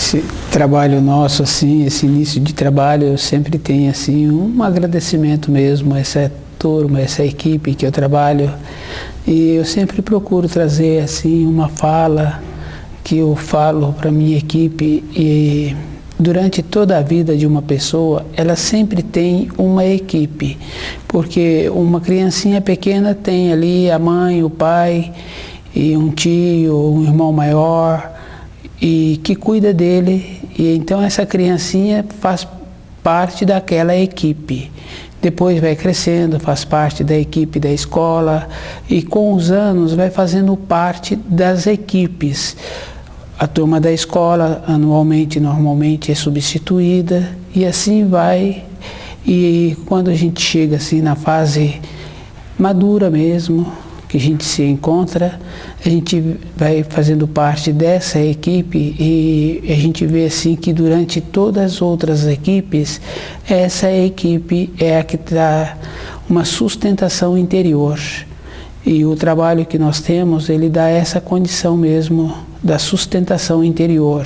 Esse trabalho nosso, assim, esse início de trabalho, eu sempre tenho assim, um agradecimento mesmo a essa turma, essa equipe que eu trabalho. E eu sempre procuro trazer assim, uma fala que eu falo para minha equipe. E durante toda a vida de uma pessoa, ela sempre tem uma equipe. Porque uma criancinha pequena tem ali a mãe, o pai, e um tio, um irmão maior, e que cuida dele, e então essa criancinha faz parte daquela equipe. Depois vai crescendo, faz parte da equipe da escola e com os anos vai fazendo parte das equipes. A turma da escola normalmente é substituída e assim vai. E quando a gente chega assim na fase madura mesmo, que a gente se encontra, a gente vai fazendo parte dessa equipe e a gente vê assim que durante todas as outras equipes, essa equipe é a que dá uma sustentação interior. E o trabalho que nós temos, ele dá essa condição mesmo da sustentação interior.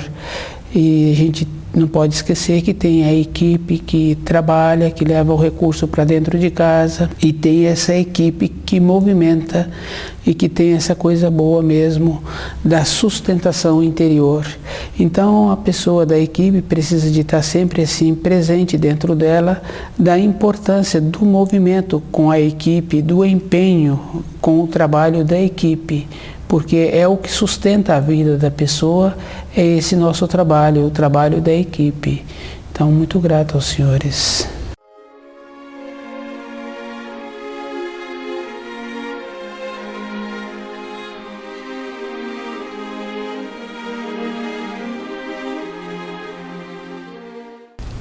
E a gente não pode esquecer que tem a equipe que trabalha, que leva o recurso para dentro de casa, e tem essa equipe que movimenta e que tem essa coisa boa mesmo da sustentação interior. Então a pessoa da equipe precisa de estar sempre assim presente dentro dela, da importância do movimento com a equipe, do empenho com o trabalho da equipe, porque é o que sustenta a vida da pessoa, é esse nosso trabalho, o trabalho da equipe. Então, muito grato aos senhores.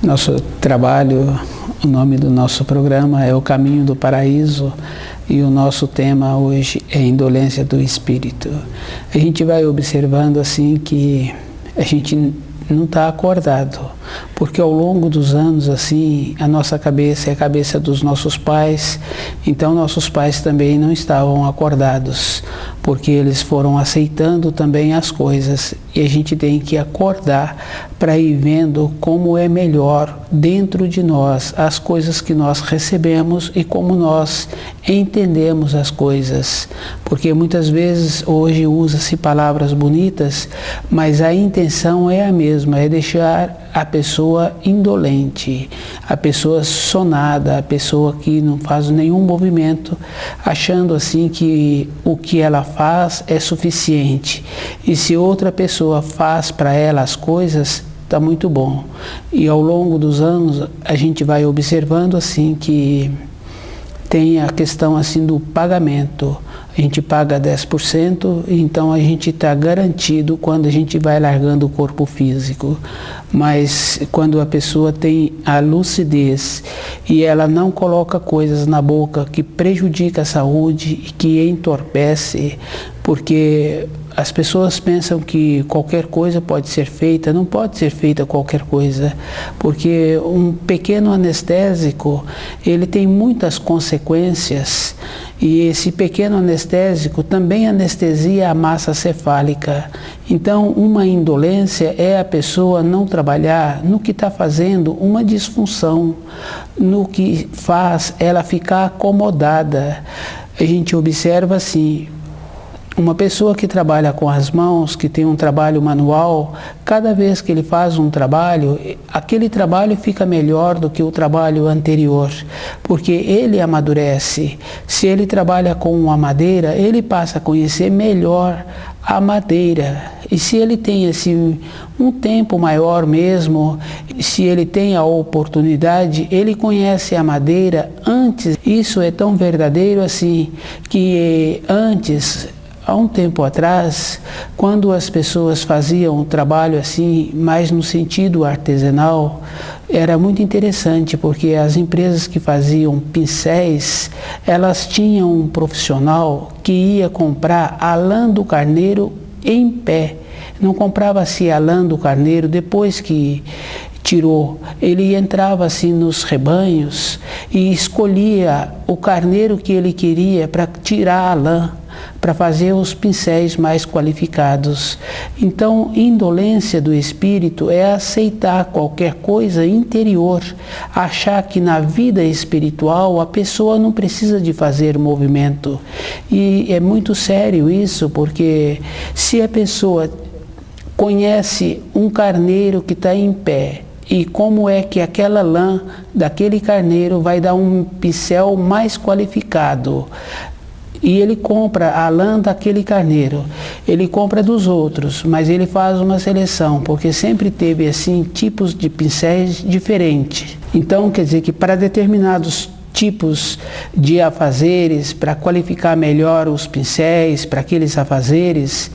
Nosso trabalho, o nome do nosso programa é O Caminho do Paraíso. E o nosso tema hoje é indolência do espírito. A gente vai observando assim que a gente não está acordado, porque ao longo dos anos assim, a nossa cabeça é a cabeça dos nossos pais, então nossos pais também não estavam acordados, porque eles foram aceitando também as coisas, e a gente tem que acordar para ir vendo como é melhor dentro de nós as coisas que nós recebemos e como nós entendemos as coisas, porque muitas vezes hoje usa-se palavras bonitas, mas a intenção é a mesma, é deixar a pessoa indolente, a pessoa sonada, a pessoa que não faz nenhum movimento, achando assim que o que ela faz é suficiente. E se outra pessoa faz para ela as coisas, está muito bom. E ao longo dos anos a gente vai observando assim que tem a questão assim do pagamento. A gente paga 10%, então a gente está garantido quando a gente vai largando o corpo físico. Mas quando a pessoa tem a lucidez e ela não coloca coisas na boca que prejudica a saúde e que entorpece, porque as pessoas pensam que qualquer coisa pode ser feita, não pode ser feita qualquer coisa, porque um pequeno anestésico, ele tem muitas consequências, e esse pequeno anestésico também anestesia a massa cefálica. Então, uma indolência é a pessoa não trabalhar no que está fazendo, uma disfunção, no que faz ela ficar acomodada. A gente observa assim, uma pessoa que trabalha com as mãos, que tem um trabalho manual, cada vez que ele faz um trabalho, aquele trabalho fica melhor do que o trabalho anterior, porque ele amadurece. Se ele trabalha com a madeira, ele passa a conhecer melhor a madeira. E se ele tem assim, um tempo maior mesmo, se ele tem a oportunidade, ele conhece a madeira antes. Isso é tão verdadeiro assim, que antes, há um tempo atrás, quando as pessoas faziam um trabalho assim, mais no sentido artesanal, era muito interessante, porque as empresas que faziam pincéis, elas tinham um profissional que ia comprar a lã do carneiro em pé. Não comprava-se a lã do carneiro depois que tirou. Ele entrava assim nos rebanhos e escolhia o carneiro que ele queria para tirar a lã, para fazer os pincéis mais qualificados. Então, indolência do espírito é aceitar qualquer coisa interior, achar que na vida espiritual a pessoa não precisa de fazer movimento. E é muito sério isso, porque se a pessoa conhece um carneiro que está em pé, e como é que aquela lã daquele carneiro vai dar um pincel mais qualificado, e ele compra a lã daquele carneiro, ele compra dos outros, mas ele faz uma seleção, porque sempre teve assim tipos de pincéis diferentes. Então quer dizer que para determinados tipos de afazeres, para qualificar melhor os pincéis, para aqueles afazeres,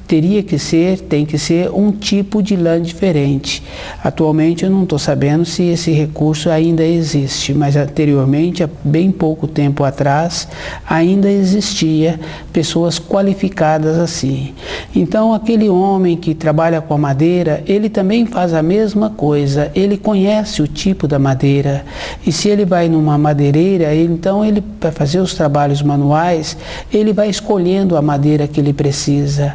tem que ser um tipo de lã diferente. Atualmente eu não estou sabendo se esse recurso ainda existe, mas anteriormente, há bem pouco tempo atrás, ainda existia pessoas qualificadas assim. Então aquele homem que trabalha com a madeira, ele também faz a mesma coisa, ele conhece o tipo da madeira, e se ele vai numa madeireira, então ele, para fazer os trabalhos manuais, ele vai escolhendo a madeira que ele precisa,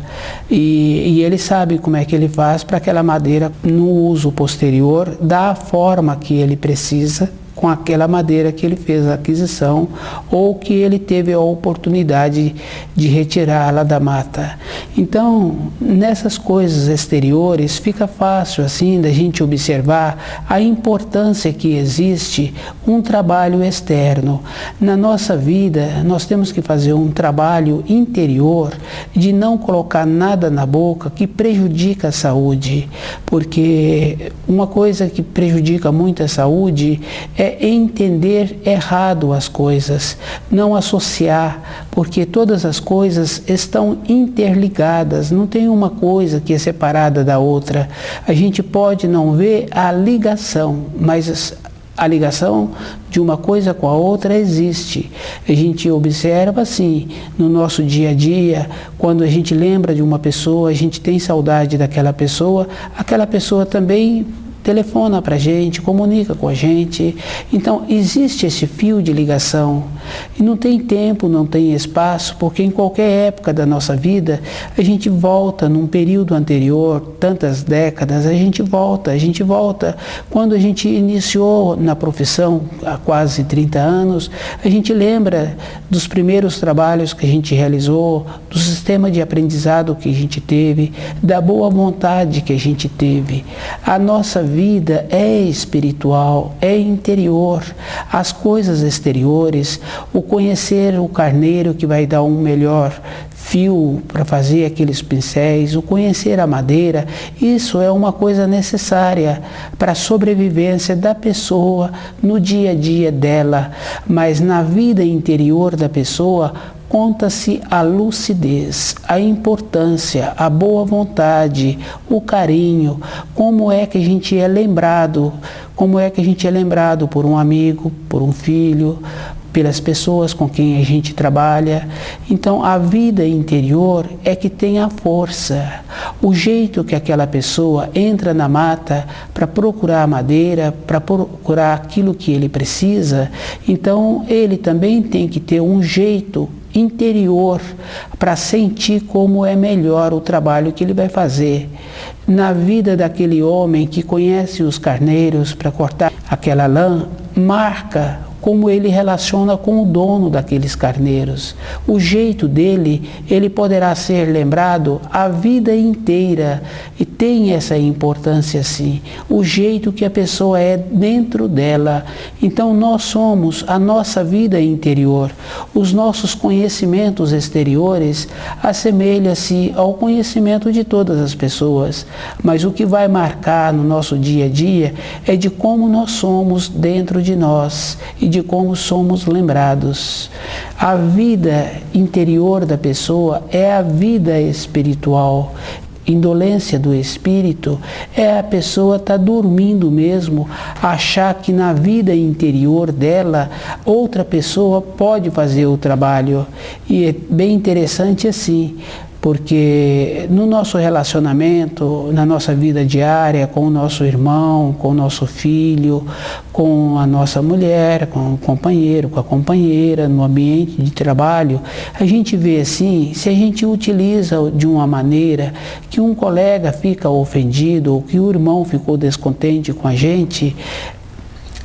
e ele sabe como é que ele faz para aquela madeira, no uso posterior, dar a forma que ele precisa com aquela madeira que ele fez a aquisição ou que ele teve a oportunidade de retirá-la da mata. Então, nessas coisas exteriores, fica fácil assim da gente observar a importância que existe um trabalho externo. Na nossa vida, nós temos que fazer um trabalho interior de não colocar nada na boca que prejudica a saúde, porque uma coisa que prejudica muito a saúde é entender errado as coisas, não associar, porque todas as coisas estão interligadas, não tem uma coisa que é separada da outra. A gente pode não ver a ligação, mas a ligação de uma coisa com a outra existe. A gente observa assim, no nosso dia a dia, quando a gente lembra de uma pessoa, a gente tem saudade daquela pessoa, aquela pessoa também telefona para a gente, comunica com a gente. Então existe esse fio de ligação e não tem tempo, não tem espaço, porque em qualquer época da nossa vida a gente volta num período anterior, tantas décadas, a gente volta. Quando a gente iniciou na profissão há quase 30 anos, a gente lembra dos primeiros trabalhos que a gente realizou, do sistema de aprendizado que a gente teve, da boa vontade que a gente teve. A nossa vida é espiritual, é interior. As coisas exteriores, o conhecer o carneiro que vai dar um melhor fio para fazer aqueles pincéis, o conhecer a madeira, isso é uma coisa necessária para a sobrevivência da pessoa no dia a dia dela, mas na vida interior da pessoa conta-se a lucidez, a importância, a boa vontade, o carinho, como é que a gente é lembrado, por um amigo, por um filho, pelas pessoas com quem a gente trabalha. Então a vida interior é que tem a força, o jeito que aquela pessoa entra na mata para procurar madeira, para procurar aquilo que ele precisa, então ele também tem que ter um jeito interior para sentir como é melhor o trabalho que ele vai fazer. Na vida daquele homem que conhece os carneiros para cortar aquela lã, marca como ele relaciona com o dono daqueles carneiros. O jeito dele, ele poderá ser lembrado a vida inteira, e tem essa importância sim, o jeito que a pessoa é dentro dela. Então nós somos a nossa vida interior. Os nossos conhecimentos exteriores assemelham-se ao conhecimento de todas as pessoas, mas o que vai marcar no nosso dia a dia é de como nós somos dentro de nós e de como somos lembrados. A vida interior da pessoa é a vida espiritual. Indolência do espírito é a pessoa estar dormindo mesmo, achar que na vida interior dela outra pessoa pode fazer o trabalho. E é bem interessante assim, porque no nosso relacionamento, na nossa vida diária, com o nosso irmão, com o nosso filho, com a nossa mulher, com o companheiro, com a companheira, no ambiente de trabalho, a gente vê assim, se a gente utiliza de uma maneira que um colega fica ofendido ou que o irmão ficou descontente com a gente,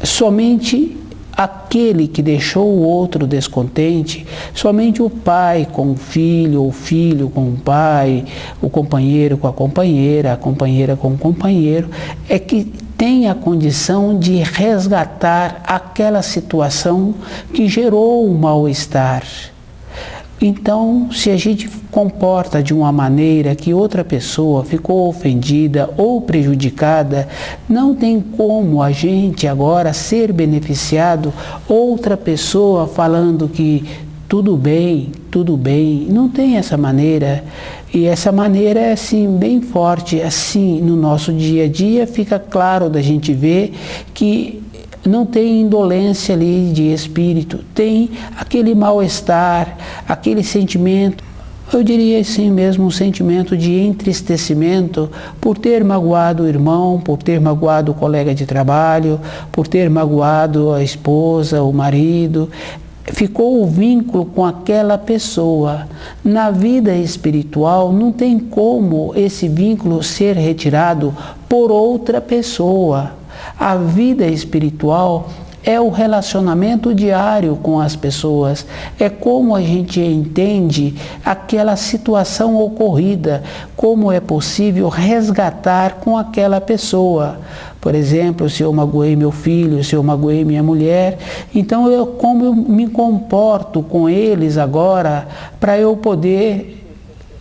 somente aquele que deixou o outro descontente, somente o pai com o filho com o pai, o companheiro com a companheira com o companheiro, é que tem a condição de resgatar aquela situação que gerou o mal-estar. Então, se a gente comporta de uma maneira que outra pessoa ficou ofendida ou prejudicada, não tem como a gente agora ser beneficiado, outra pessoa falando que tudo bem, não tem essa maneira. E essa maneira é assim, bem forte, assim, no nosso dia a dia fica claro da gente ver que não tem indolência ali de espírito, tem aquele mal-estar, aquele sentimento, eu diria assim mesmo, um sentimento de entristecimento por ter magoado o irmão, por ter magoado o colega de trabalho, por ter magoado a esposa, o marido. Ficou o vínculo com aquela pessoa. Na vida espiritual não tem como esse vínculo ser retirado por outra pessoa. A vida espiritual é o relacionamento diário com as pessoas, é como a gente entende aquela situação ocorrida, como é possível resgatar com aquela pessoa. Por exemplo, se eu magoei meu filho, se eu magoei minha mulher, então como eu me comporto com eles agora para eu poder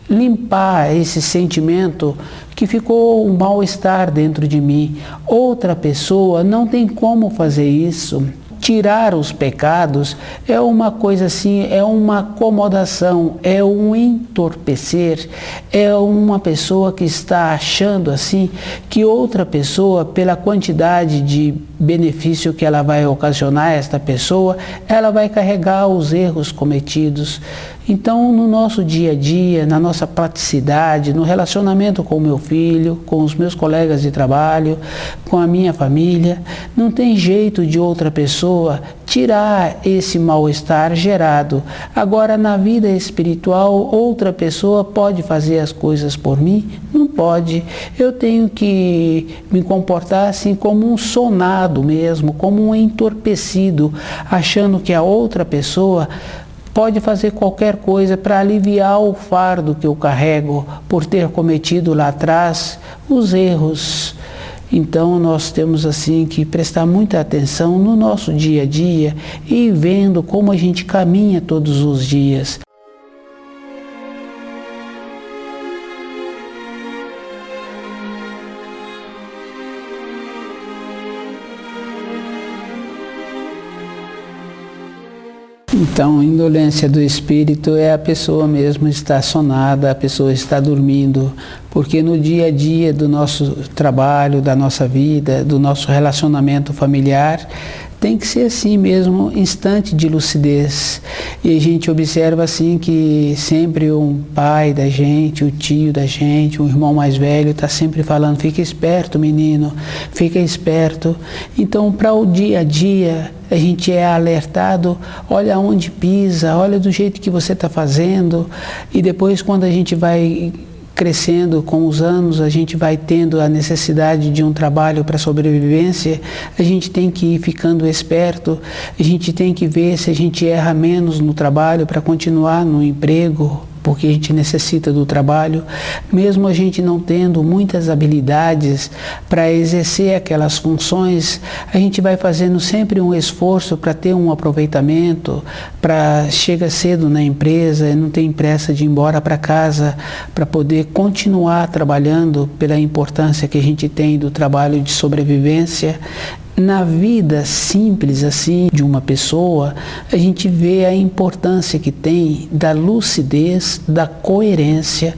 limpar esse sentimento que ficou um mal-estar dentro de mim. Outra pessoa não tem como fazer isso. Tirar os pecados é uma coisa assim, é uma acomodação, é um entorpecer, é uma pessoa que está achando assim que outra pessoa, pela quantidade de benefício que ela vai ocasionar a esta pessoa, ela vai carregar os erros cometidos. Então, no nosso dia a dia, na nossa praticidade, no relacionamento com o meu filho, com os meus colegas de trabalho, com a minha família, não tem jeito de outra pessoa tirar esse mal-estar gerado. Agora, na vida espiritual, outra pessoa pode fazer as coisas por mim? Não pode. Eu tenho que me comportar assim como um sonado mesmo, como um entorpecido, achando que a outra pessoa pode fazer qualquer coisa para aliviar o fardo que eu carrego por ter cometido lá atrás os erros. Então nós temos assim que prestar muita atenção no nosso dia a dia e vendo como a gente caminha todos os dias. Então, a indolência do espírito é a pessoa mesmo estar sonada, a pessoa está dormindo, porque no dia a dia do nosso trabalho, da nossa vida, do nosso relacionamento familiar, tem que ser assim mesmo, instante de lucidez. E a gente observa assim que sempre um pai da gente, o tio da gente, um irmão mais velho está sempre falando, fica esperto menino, fica esperto. Então para o dia a dia a gente é alertado, olha onde pisa, olha do jeito que você está fazendo. E depois quando a gente vai crescendo com os anos, a gente vai tendo a necessidade de um trabalho para sobrevivência, a gente tem que ir ficando esperto, a gente tem que ver se a gente erra menos no trabalho para continuar no emprego, porque a gente necessita do trabalho, mesmo a gente não tendo muitas habilidades para exercer aquelas funções, a gente vai fazendo sempre um esforço para ter um aproveitamento, para chegar cedo na empresa e não ter pressa de ir embora para casa, para poder continuar trabalhando pela importância que a gente tem do trabalho de sobrevivência. Na vida simples assim de uma pessoa, a gente vê a importância que tem da lucidez, da coerência,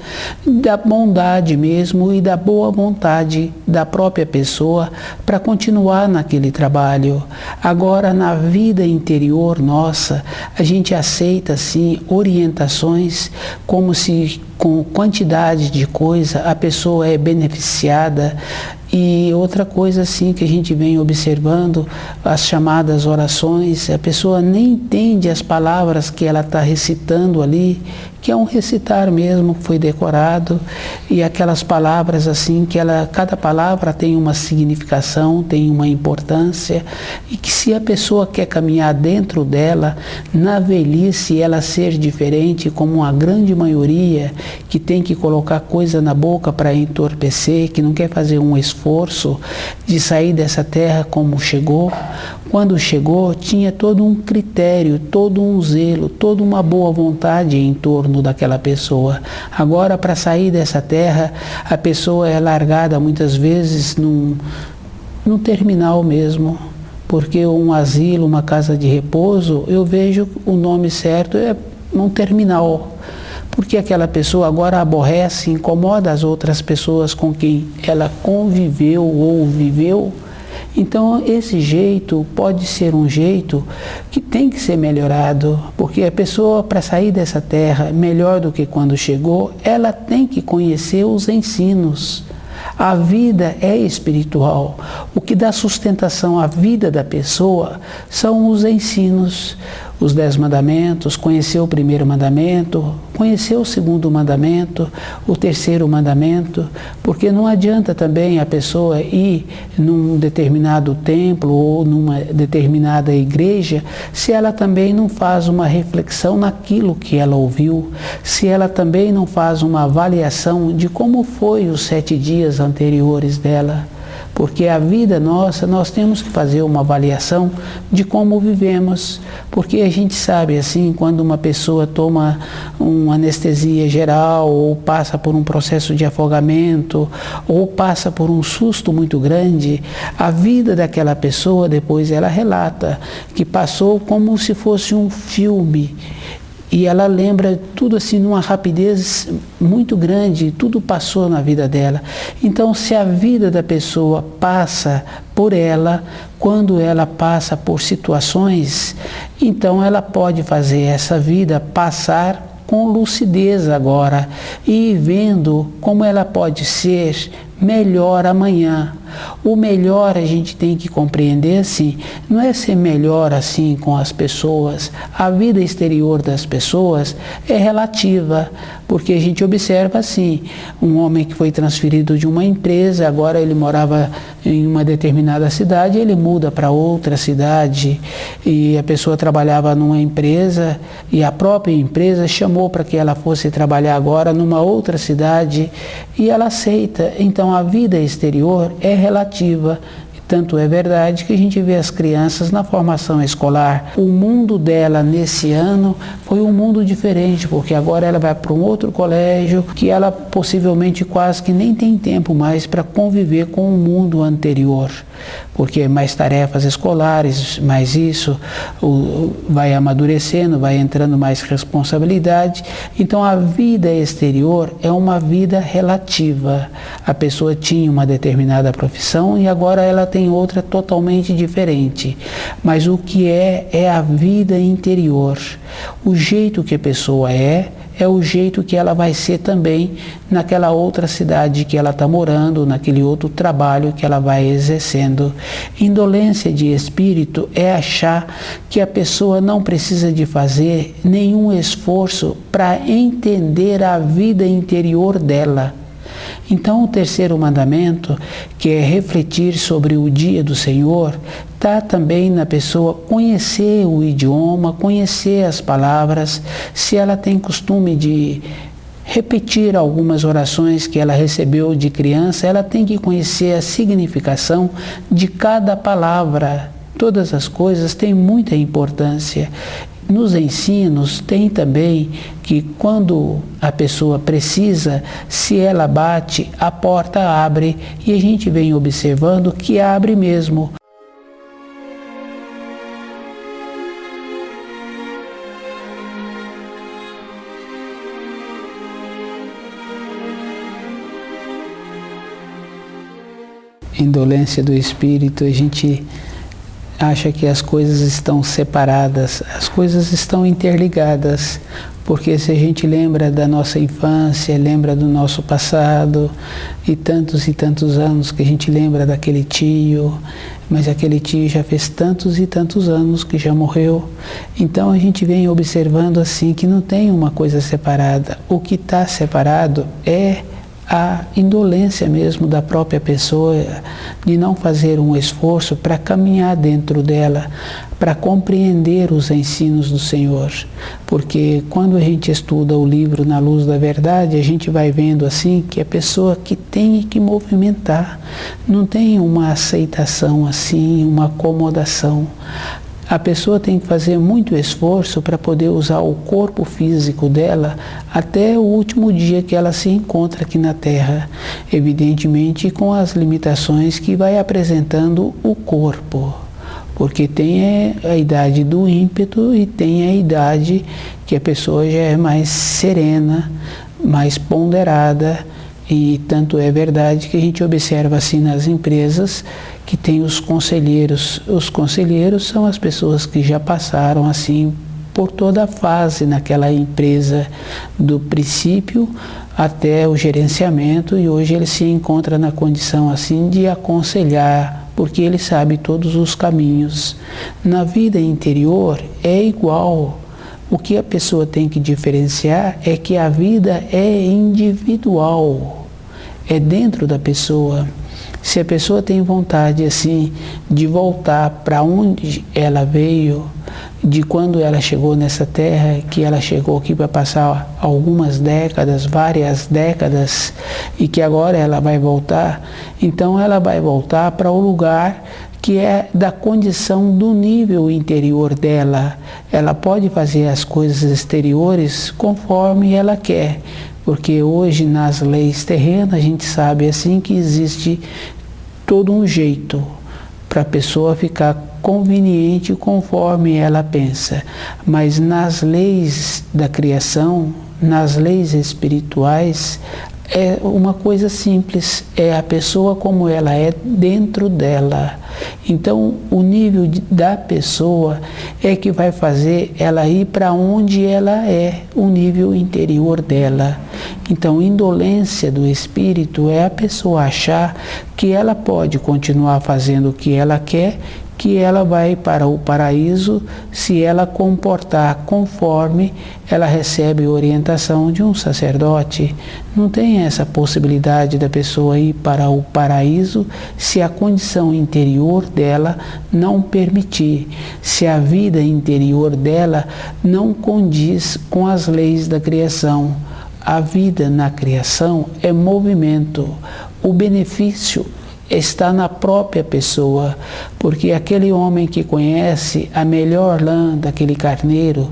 da bondade mesmo e da boa vontade da própria pessoa para continuar naquele trabalho. Agora, na vida interior nossa, a gente aceita assim orientações como se com quantidade de coisa a pessoa é beneficiada. E outra coisa assim que a gente vem observando, as chamadas orações, a pessoa nem entende as palavras que ela está recitando ali, que é um recitar mesmo, que foi decorado, e aquelas palavras assim, que cada palavra tem uma significação, tem uma importância, e que se a pessoa quer caminhar dentro dela, na velhice ela ser diferente, como a grande maioria, que tem que colocar coisa na boca para entorpecer, que não quer fazer um esforço de sair dessa terra como chegou. Quando chegou, tinha todo um critério, todo um zelo, toda uma boa vontade em torno daquela pessoa. Agora, para sair dessa terra, a pessoa é largada muitas vezes num terminal mesmo, porque um asilo, uma casa de repouso, eu vejo o nome certo é um terminal. Porque aquela pessoa agora aborrece, incomoda as outras pessoas com quem ela conviveu ou viveu. Então, esse jeito pode ser um jeito que tem que ser melhorado, porque a pessoa, para sair dessa terra melhor do que quando chegou, ela tem que conhecer os ensinos. A vida é espiritual. O que dá sustentação à vida da pessoa são os ensinos, os 10 mandamentos, conhecer o primeiro mandamento, conhecer o segundo mandamento, o terceiro mandamento, porque não adianta também a pessoa ir num determinado templo ou numa determinada igreja se ela também não faz uma reflexão naquilo que ela ouviu, se ela também não faz uma avaliação de como foi os 7 dias anteriores dela. Porque a vida nossa, nós temos que fazer uma avaliação de como vivemos, porque a gente sabe assim, quando uma pessoa toma uma anestesia geral, ou passa por um processo de afogamento, ou passa por um susto muito grande, a vida daquela pessoa depois ela relata que passou como se fosse um filme. E ela lembra tudo assim numa rapidez muito grande, tudo passou na vida dela. Então, se a vida da pessoa passa por ela, quando ela passa por situações, então ela pode fazer essa vida passar com lucidez agora e vendo como ela pode ser melhor amanhã. O melhor a gente tem que compreender assim, não é ser melhor assim com as pessoas. A vida exterior das pessoas é relativa, porque a gente observa assim, um homem que foi transferido de uma empresa, agora ele morava em uma determinada cidade, ele muda para outra cidade, e a pessoa trabalhava numa empresa e a própria empresa chamou para que ela fosse trabalhar agora numa outra cidade e ela aceita. Então a vida exterior é relativa. Tanto é verdade que a gente vê as crianças na formação escolar. O mundo dela nesse ano foi um mundo diferente, porque agora ela vai para um outro colégio que ela possivelmente quase que nem tem tempo mais para conviver com o mundo anterior, porque mais tarefas escolares, mais isso, vai amadurecendo, vai entrando mais responsabilidade. Então a vida exterior é uma vida relativa. A pessoa tinha uma determinada profissão e agora ela tem outra totalmente diferente. Mas o que é a vida interior. O jeito que a pessoa é o jeito que ela vai ser também naquela outra cidade que ela está morando, naquele outro trabalho que ela vai exercendo. Indolência de espírito é achar que a pessoa não precisa de fazer nenhum esforço para entender a vida interior dela. Então o terceiro mandamento, que é refletir sobre o dia do Senhor, está também na pessoa conhecer o idioma, conhecer as palavras. Se ela tem costume de repetir algumas orações que ela recebeu de criança, ela tem que conhecer a significação de cada palavra. Todas as coisas têm muita importância. Nos ensinos tem também que quando a pessoa precisa, se ela bate, a porta abre, e a gente vem observando que abre mesmo. indolência do espírito, a gente acha que as coisas estão separadas, as coisas estão interligadas, porque se a gente lembra da nossa infância, lembra do nosso passado, e tantos anos que a gente lembra daquele tio, mas aquele tio já fez tantos e tantos anos que já morreu. Então a gente vem observando assim que não tem uma coisa separada. O que está separado é a indolência mesmo da própria pessoa, de não fazer um esforço para caminhar dentro dela, para compreender os ensinos do Senhor. Porque quando a gente estuda o livro Na Luz da Verdade, a gente vai vendo assim que a pessoa que tem que movimentar, não tem uma aceitação assim, uma acomodação. A pessoa tem que fazer muito esforço para poder usar o corpo físico dela até o último dia que ela se encontra aqui na Terra, evidentemente com as limitações que vai apresentando o corpo, porque tem a idade do ímpeto e tem a idade que a pessoa já é mais serena, mais ponderada. E tanto é verdade que a gente observa assim nas empresas que tem os conselheiros. Os conselheiros são as pessoas que já passaram assim por toda a fase naquela empresa, do princípio até o gerenciamento, e hoje ele se encontra na condição assim de aconselhar, porque ele sabe todos os caminhos. Na vida interior é igual. O que a pessoa tem que diferenciar é que a vida é individual, é dentro da pessoa. Se a pessoa tem vontade assim de voltar para onde ela veio, de quando ela chegou nessa terra, que ela chegou aqui para passar algumas décadas, várias décadas, e que agora ela vai voltar, então ela vai voltar para o lugar que é da condição do nível interior dela. Ela pode fazer as coisas exteriores conforme ela quer, porque hoje nas leis terrenas a gente sabe assim que existe todo um jeito para a pessoa ficar conveniente conforme ela pensa, mas nas leis da criação, nas leis espirituais, é uma coisa simples, é a pessoa como ela é dentro dela. Então, o nível da pessoa é que vai fazer ela ir para onde ela é, o nível interior dela. Então, indolência do espírito é a pessoa achar que ela pode continuar fazendo o que ela quer, que ela vai para o paraíso se ela comportar conforme ela recebe orientação de um sacerdote. Não tem essa possibilidade da pessoa ir para o paraíso se a condição interior dela não permitir, se a vida interior dela não condiz com as leis da criação. A vida na criação é movimento, o benefício está na própria pessoa, porque aquele homem que conhece a melhor lã daquele carneiro,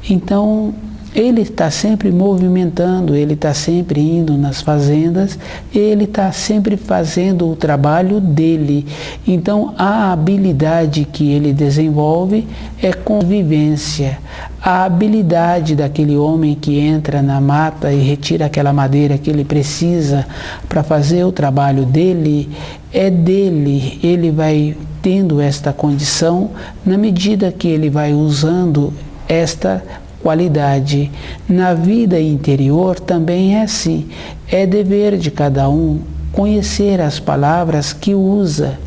então ele está sempre movimentando, ele está sempre indo nas fazendas, ele está sempre fazendo o trabalho dele. Então a habilidade que ele desenvolve é convivência. A habilidade daquele homem que entra na mata e retira aquela madeira que ele precisa para fazer o trabalho dele, é dele. Ele vai tendo esta condição na medida que ele vai usando esta qualidade. Na vida interior também é assim. É dever de cada um conhecer as palavras que usa,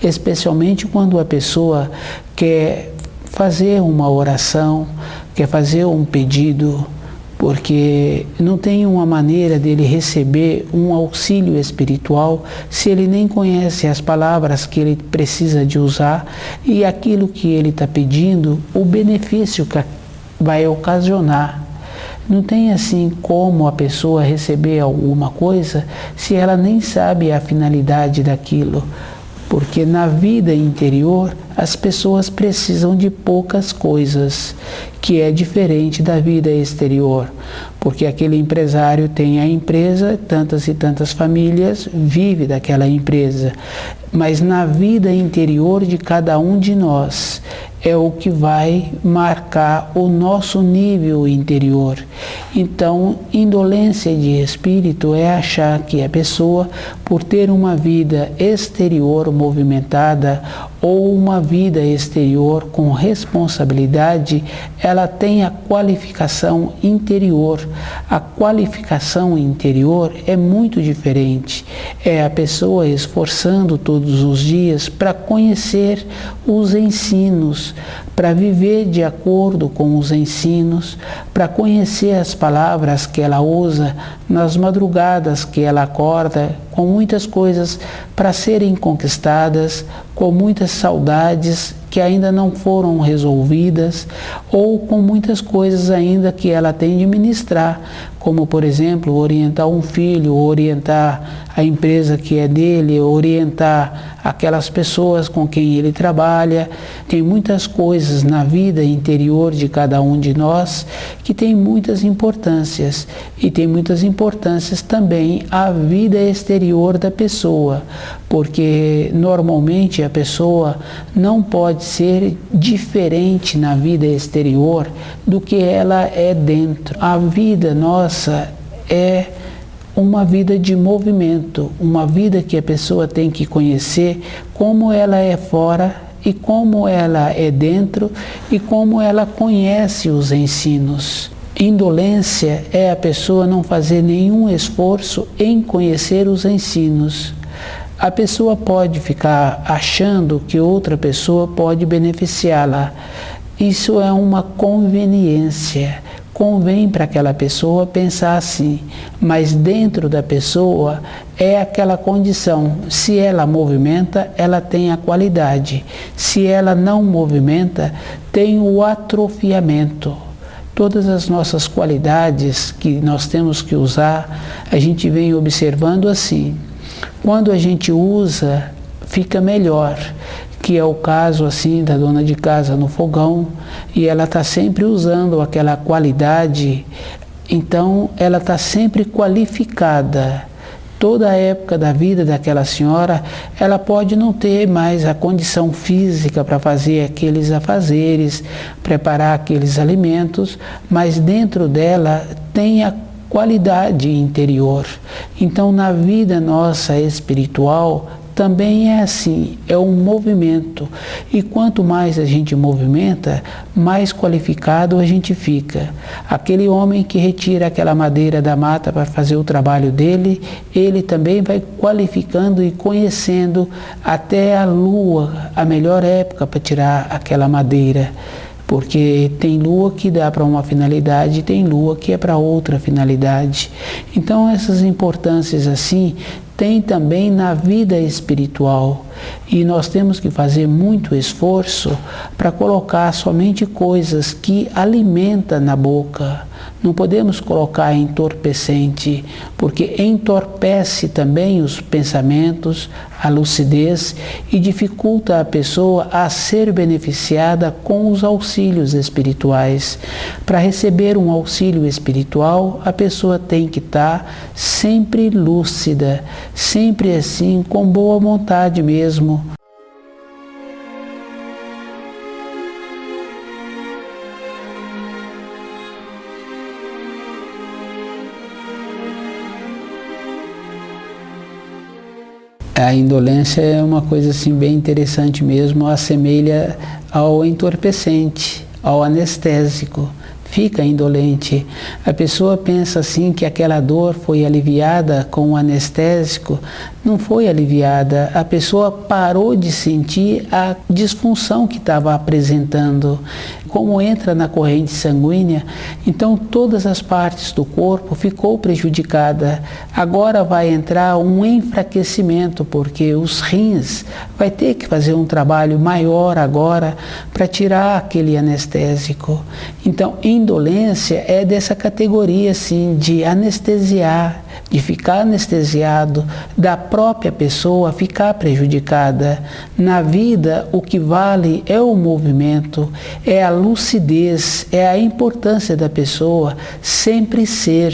especialmente quando a pessoa quer fazer uma oração, quer fazer um pedido, porque não tem uma maneira dele receber um auxílio espiritual se ele nem conhece as palavras que ele precisa de usar e aquilo que ele está pedindo, o benefício que vai ocasionar. Não tem assim como a pessoa receber alguma coisa se ela nem sabe a finalidade daquilo. Porque na vida interior as pessoas precisam de poucas coisas, que é diferente da vida exterior, porque aquele empresário tem a empresa, tantas e tantas famílias vivem daquela empresa, mas na vida interior de cada um de nós é o que vai marcar o nosso nível interior. Então, indolência de espírito é achar que a pessoa, por ter uma vida exterior movimentada ou uma vida exterior com responsabilidade, ela tem a qualificação interior. A qualificação interior é muito diferente. É a pessoa esforçando todos os dias para conhecer os ensinos, para viver de acordo com os ensinos, para conhecer as palavras que ela usa nas madrugadas que ela acorda, com muitas coisas para serem conquistadas, com muitas saudades que ainda não foram resolvidas, ou com muitas coisas ainda que ela tem de ministrar, como, por exemplo, orientar um filho, orientar a empresa que é dele, orientar aquelas pessoas com quem ele trabalha. Tem muitas coisas na vida interior de cada um de nós que tem muitas importâncias, e tem muitas importâncias também a vida exterior da pessoa, porque normalmente a pessoa não pode ser diferente na vida exterior do que ela é dentro. A vida nossa é uma vida de movimento, uma vida que a pessoa tem que conhecer como ela é fora e como ela é dentro e como ela conhece os ensinos. Indolência é a pessoa não fazer nenhum esforço em conhecer os ensinos. A pessoa pode ficar achando que outra pessoa pode beneficiá-la. Isso é uma conveniência. Convém para aquela pessoa pensar assim, mas dentro da pessoa é aquela condição. Se ela movimenta, ela tem a qualidade. Se ela não movimenta, tem o atrofiamento. Todas as nossas qualidades que nós temos que usar, a gente vem observando assim. Quando a gente usa, fica melhor, que é o caso assim da dona de casa no fogão, e ela está sempre usando aquela qualidade, então ela está sempre qualificada. Toda a época da vida daquela senhora, ela pode não ter mais a condição física para fazer aqueles afazeres, preparar aqueles alimentos, mas dentro dela tem a qualidade interior. Então, na vida nossa espiritual, também é assim, é um movimento. E quanto mais a gente movimenta, mais qualificado a gente fica. Aquele homem que retira aquela madeira da mata para fazer o trabalho dele, ele também vai qualificando e conhecendo até a lua, a melhor época para tirar aquela madeira. Porque tem lua que dá para uma finalidade, tem lua que é para outra finalidade. Então essas importâncias assim tem também na vida espiritual, e nós temos que fazer muito esforço para colocar somente coisas que alimentam na boca. Não podemos colocar entorpecente, porque entorpece também os pensamentos, a lucidez, e dificulta a pessoa a ser beneficiada com os auxílios espirituais. Para receber um auxílio espiritual, a pessoa tem que estar sempre lúcida, sempre assim, com boa vontade mesmo. A indolência é uma coisa assim bem interessante mesmo, assemelha ao entorpecente, ao anestésico. Fica indolente. A pessoa pensa assim que aquela dor foi aliviada com o anestésico. Não foi aliviada. A pessoa parou de sentir a disfunção que estava apresentando. Como entra na corrente sanguínea, então todas as partes do corpo ficou prejudicada. Agora vai entrar um enfraquecimento, porque os rins vai ter que fazer um trabalho maior agora para tirar aquele anestésico. Então, indolência é dessa categoria assim, de anestesiar, de ficar anestesiado, da própria pessoa ficar prejudicada. Na vida, o que vale é o movimento, é a lucidez, é a importância da pessoa sempre ser